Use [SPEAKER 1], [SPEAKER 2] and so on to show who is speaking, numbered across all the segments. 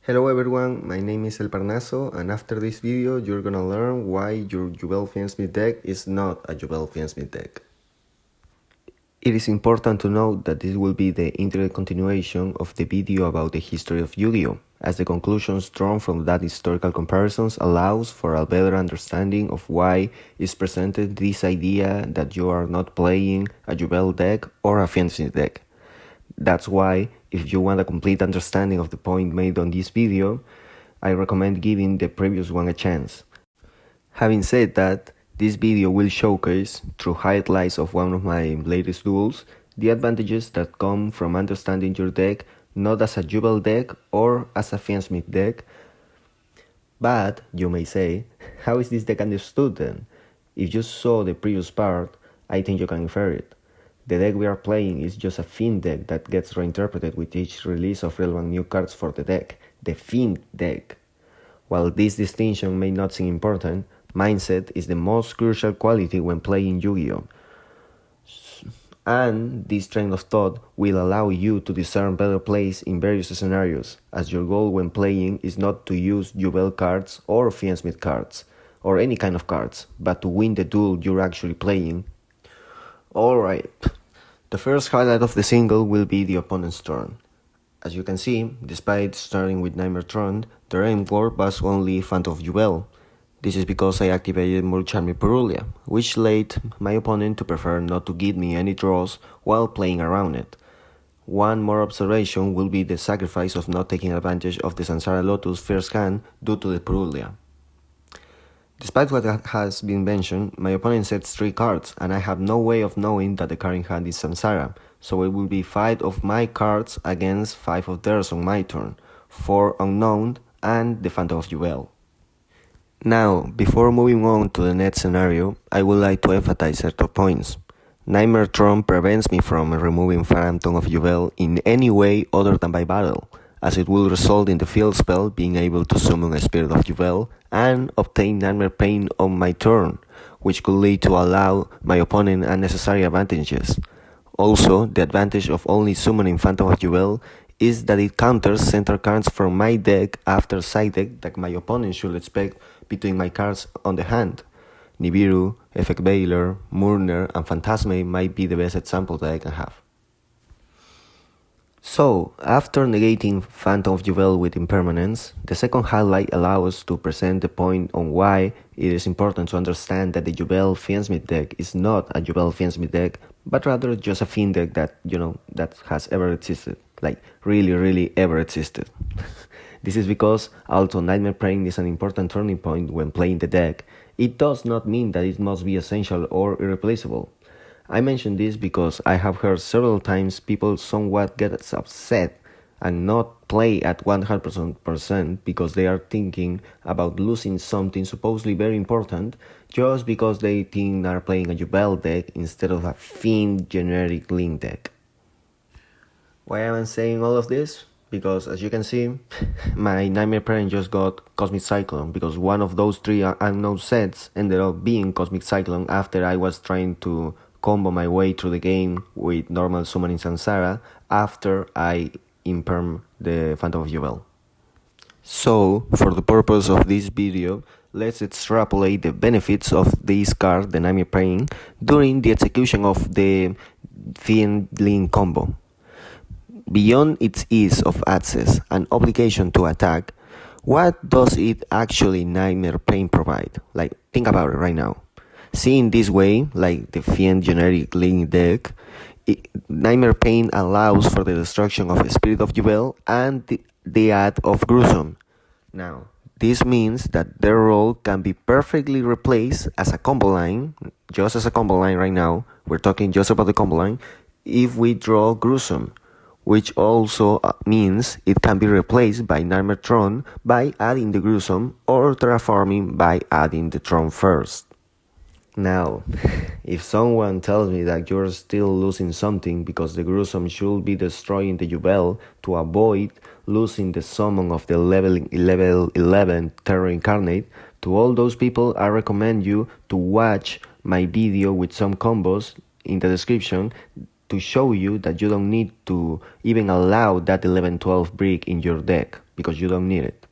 [SPEAKER 1] Hello everyone, my name is El Parnaso, and after this video you're gonna learn why your Yubel Fiendsmith deck is not a Yubel Fiendsmith deck. It is important to note that this will be the indirect continuation of the video about the history of Yu-Gi-Oh!, as the conclusions drawn from that historical comparisons allows for a better understanding of why is presented this idea that you are not playing a Yubel deck or a Fiendsmith deck. That's why, if you want a complete understanding of the point made on this video, I recommend giving the previous one a chance. Having said that, this video will showcase, through highlights of one of my latest duels, the advantages that come from understanding your deck not as a Yubel deck or as a Fiendsmith deck. But, you may say, how is this deck understood then? If you saw the previous part, I think you can infer it. The deck we are playing is just a Fiend deck that gets reinterpreted with each release of relevant new cards for the deck, the Fiend deck. While this distinction may not seem important, mindset is the most crucial quality when playing Yu-Gi-Oh! And this train of thought will allow you to discern better plays in various scenarios, as your goal when playing is not to use Yubel cards or Fiendsmith cards, or any kind of cards, but to win the duel you're actually playing. Alright, the first highlight of the single will be the opponent's turn. As you can see, despite starting with Nightmare Tron, their end word was only Phantom of Yubel. This is because I activated Mulcharming Purulia, which led my opponent to prefer not to give me any draws while playing around it. One more observation will be the sacrifice of not taking advantage of the Samsara Lotus first hand due to the Purulia. Despite what has been mentioned, my opponent sets 3 cards, and I have no way of knowing that the card in hand is Samsara, so it will be 5 of my cards against 5 of theirs on my turn, 4 unknown, and the Phantom of Yubel. Now, before moving on to the next scenario, I would like to emphasize certain points. Nightmare Tron prevents me from removing Phantom of Yubel in any way other than by battle, as it will result in the field spell being able to summon a Spirit of Yubel and obtain Nightmare Pain on my turn, which could lead to allow my opponent unnecessary advantages. Also, the advantage of only summoning Phantom of Yubel is that it counters center cards from my deck after side deck that my opponent should expect between my cards on the hand. Nibiru, Effect Veiler, Murner, and Phantasme might be the best example that I can have. So, after negating Phantom of Yubel with impermanence, the second highlight allows us to present the point on why it is important to understand that the Yubel Fiendsmith deck is not a Yubel Fiendsmith deck, but rather just a Fiend deck that, that has ever existed. Like, really ever existed. This is because, although Nightmare Pain is an important turning point when playing the deck, it does not mean that it must be essential or irreplaceable. I mention this because I have heard several times people somewhat get upset and not play at 100% because they are thinking about losing something supposedly very important just because they think they are playing a Yubel deck instead of a Fiend generic Link deck. Why am I saying all of this? Because as you can see, my Nightmare Pain just got Cosmic Cyclone because one of those 3 unknown sets ended up being Cosmic Cyclone after I was trying to combo my way through the game with normal summoning Samsara after I imperm the Phantom of Yubel. So, for the purpose of this video, let's extrapolate the benefits of this card, the Nightmare Pain, during the execution of the Fiend Link combo. Beyond its ease of access and obligation to attack, what does it actually Nightmare Pain provide? Like, think about it right now. Seen this way, like the Fiend generic Link deck, Nightmare Pain allows for the destruction of a Spirit of Yubel and the add of Gruesome. Now, this means that their role can be perfectly replaced as a combo line, just as a combo line right now, we're talking just about the combo line, if we draw Gruesome, which also means it can be replaced by Nightmare Tron by adding the Gruesome or Terraforming by adding the Tron first. Now, if someone tells me that you're still losing something because the Gruesome should be destroying the Yubel to avoid losing the summon of the level 11 Terror Incarnate, to all those people I recommend you to watch my video with some combos in the description to show you that you don't need to even allow that 11-12 brick in your deck, because you don't need it.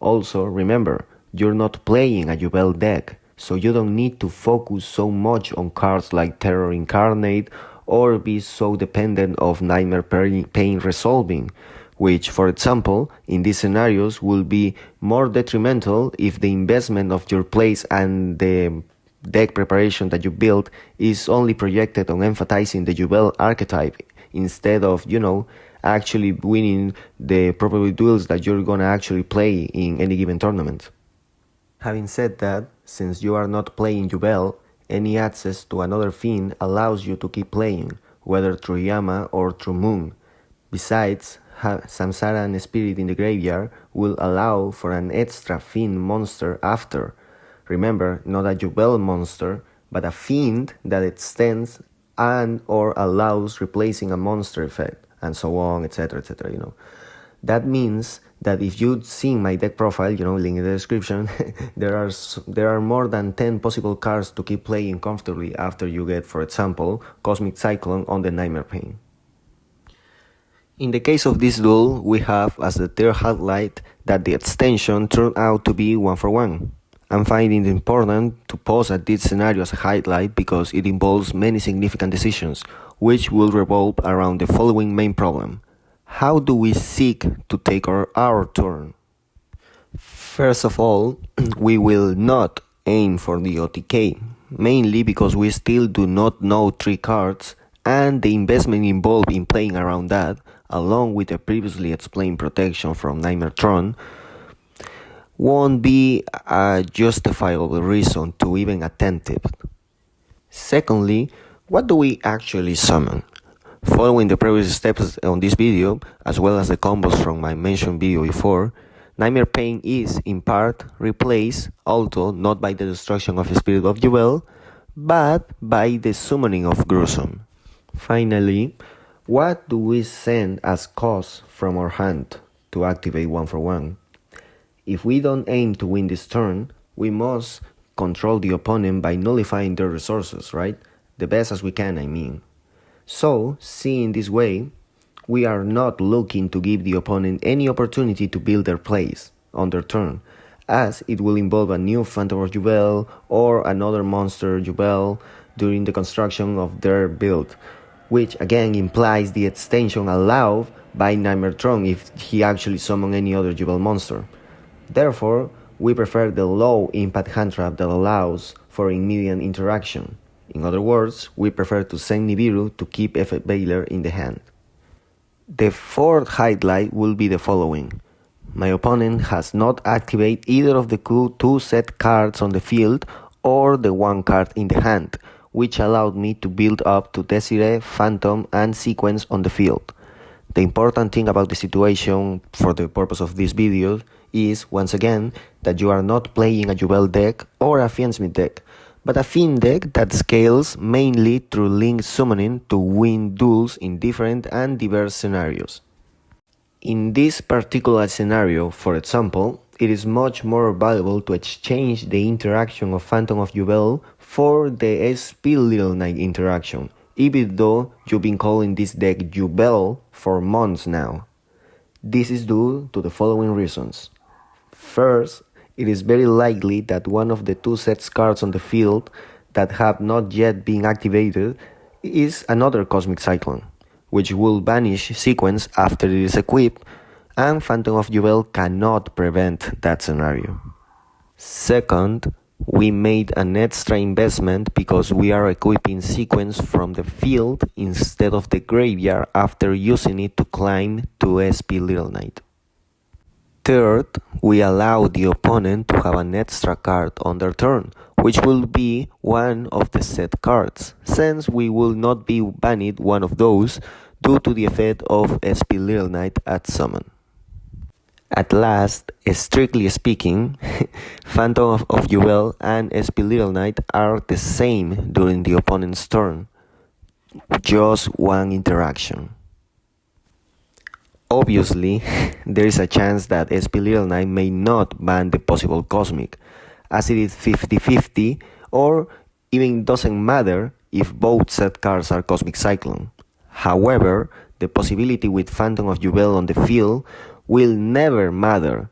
[SPEAKER 1] Also, remember, you're not playing a Yubel deck, so you don't need to focus so much on cards like Terror Incarnate or be so dependent of Nightmare Pain Resolving, which, for example, in these scenarios will be more detrimental if the investment of your plays and the deck preparation that you build is only projected on emphasizing the Yubel archetype instead of, actually winning the probability duels that you're gonna actually play in any given tournament. Having said that, since you are not playing Yubel, any access to another Fiend allows you to keep playing, whether through Yama or through Moon. Besides, Samsara and Spirit in the graveyard will allow for an extra Fiend monster after. Remember, not a Yubel monster, but a Fiend that extends and or allows replacing a monster effect, and so on, etc., etc., That means that if you've seen my deck profile, link in the description, there are more than 10 possible cards to keep playing comfortably after you get, for example, Cosmic Cyclone on the Nightmare Pain. In the case of this duel, we have as the third highlight that the extension turned out to be 1-for-1. I'm finding it important to pause at this scenario as a highlight because it involves many significant decisions, which will revolve around the following main problem. How do we seek to take our turn? First of all, we will not aim for the OTK, mainly because we still do not know 3 cards, and the investment involved in playing around that, along with the previously explained protection from Nightmare Throne, won't be a justifiable reason to even attempt it. Secondly, what do we actually summon? Following the previous steps on this video, as well as the combos from my mentioned video before, Nightmare Pain is, in part, replaced, although not by the destruction of the Spirit of Yubel, but by the summoning of Gruesome. Finally, what do we send as cost from our hand to activate 1-for-1? If we don't aim to win this turn, we must control the opponent by nullifying their resources, right? The best as we can, I mean. So, seeing this way, we are not looking to give the opponent any opportunity to build their plays on their turn, as it will involve a new Phantom of Yubel or another monster Yubel during the construction of their build, which again implies the extension allowed by Nightmare Throne if he actually summons any other Yubel monster. Therefore, we prefer the low impact hand trap that allows for immediate interaction. In other words, we prefer to send Nibiru to keep Effect Veiler in the hand. The fourth highlight will be the following. My opponent has not activated either of the 2 set cards on the field or the 1 card in the hand, which allowed me to build up to Desiree, Phantom, and Sequence on the field. The important thing about the situation for the purpose of this video is, once again, that you are not playing a Yubel deck or a Fiendsmith deck, but a Fiend deck that scales mainly through link summoning to win duels in different and diverse scenarios. In this particular scenario, for example, it is much more valuable to exchange the interaction of Phantom of Yubel for the SP Little Knight interaction, even though you've been calling this deck Yubel for months now. This is due to the following reasons. First, it is very likely that one of the 2 sets cards on the field that have not yet been activated is another Cosmic Cyclone, which will banish Sequence after it is equipped, and Phantom of Yubel cannot prevent that scenario. Second, we made an extra investment because we are equipping Sequence from the field instead of the graveyard after using it to climb to SP Little Knight. Third, we allow the opponent to have an extra card on their turn, which will be one of the set cards, since we will not be banned one of those due to the effect of SP Little Knight at summon. At last, strictly speaking, Phantom of Yubel and SP Little Knight are the same during the opponent's turn, just one interaction. Obviously, there is a chance that SP Little Knight may not ban the possible Cosmic, as it is 50-50, or even doesn't matter if both set cards are Cosmic Cyclone. However, the possibility with Phantom of Yubel on the field will never matter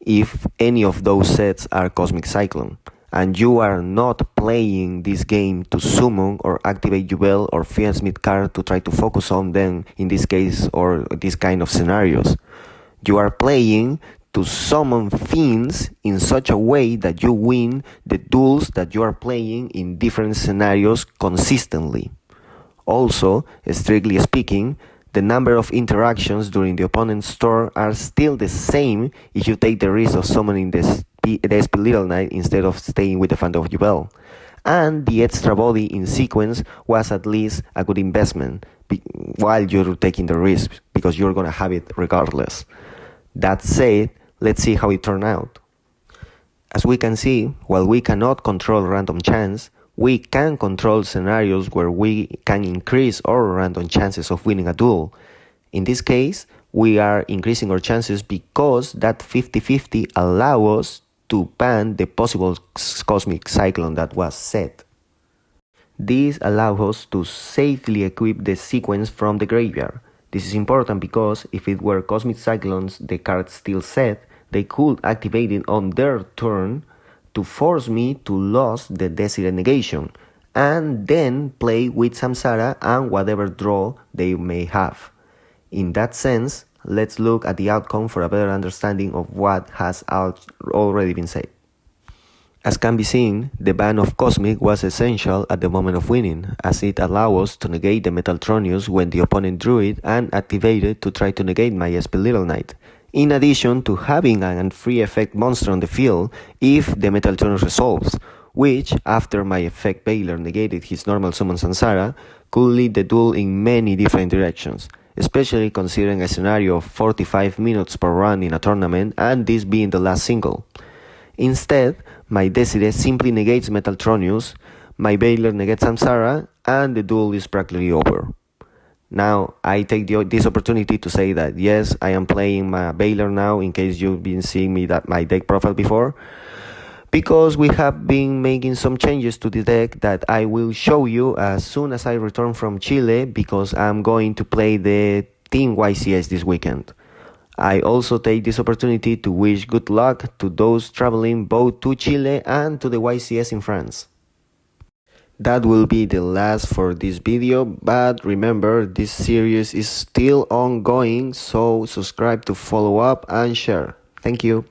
[SPEAKER 1] if any of those sets are Cosmic Cyclone, and you are not playing this game to summon or activate Yubel or Fiendsmith card to try to focus on them in this case or this kind of scenarios. You are playing to summon fiends in such a way that you win the duels that you are playing in different scenarios consistently. Also, strictly speaking, the number of interactions during the opponent's turn are still the same if you take the risk of summoning the SP Little Knight instead of staying with the Phantom of Yubel. And the extra body in sequence was at least a good investment while you're taking the risk, because you're gonna have it regardless. That said, let's see how it turned out. As we can see, while we cannot control random chance, we can control scenarios where we can increase our random chances of winning a duel. In this case, we are increasing our chances because that 50-50 allows us to ban the possible Cosmic Cyclone that was set. This allows us to safely equip the sequence from the graveyard. This is important because if it were Cosmic Cyclones the card still set, they could activate it on their turn to force me to lose the Desire Negation, and then play with Samsara and whatever draw they may have. In that sense, let's look at the outcome for a better understanding of what has already been said. As can be seen, the ban of Cosmic was essential at the moment of winning, as it allows us to negate the Metaltronius when the opponent drew it and activate it to try to negate my SP Little Knight, in addition to having an free effect monster on the field if the Metaltronius resolves, which, after my effect Baylor negated his normal summon Samsara, could lead the duel in many different directions, especially considering a scenario of 45 minutes per round in a tournament and this being the last single. Instead, my Desire simply negates Metaltronius, my Baylor negates Samsara, and the duel is practically over. Now, I take this opportunity to say that yes, I am playing my Baylor now, in case you've been seeing my deck profile before, because we have been making some changes to the deck that I will show you as soon as I return from Chile, because I'm going to play the Team YCS this weekend. I also take this opportunity to wish good luck to those traveling both to Chile and to the YCS in France. That will be the last for this video, but remember, this series is still ongoing, so subscribe to follow up and share. Thank you.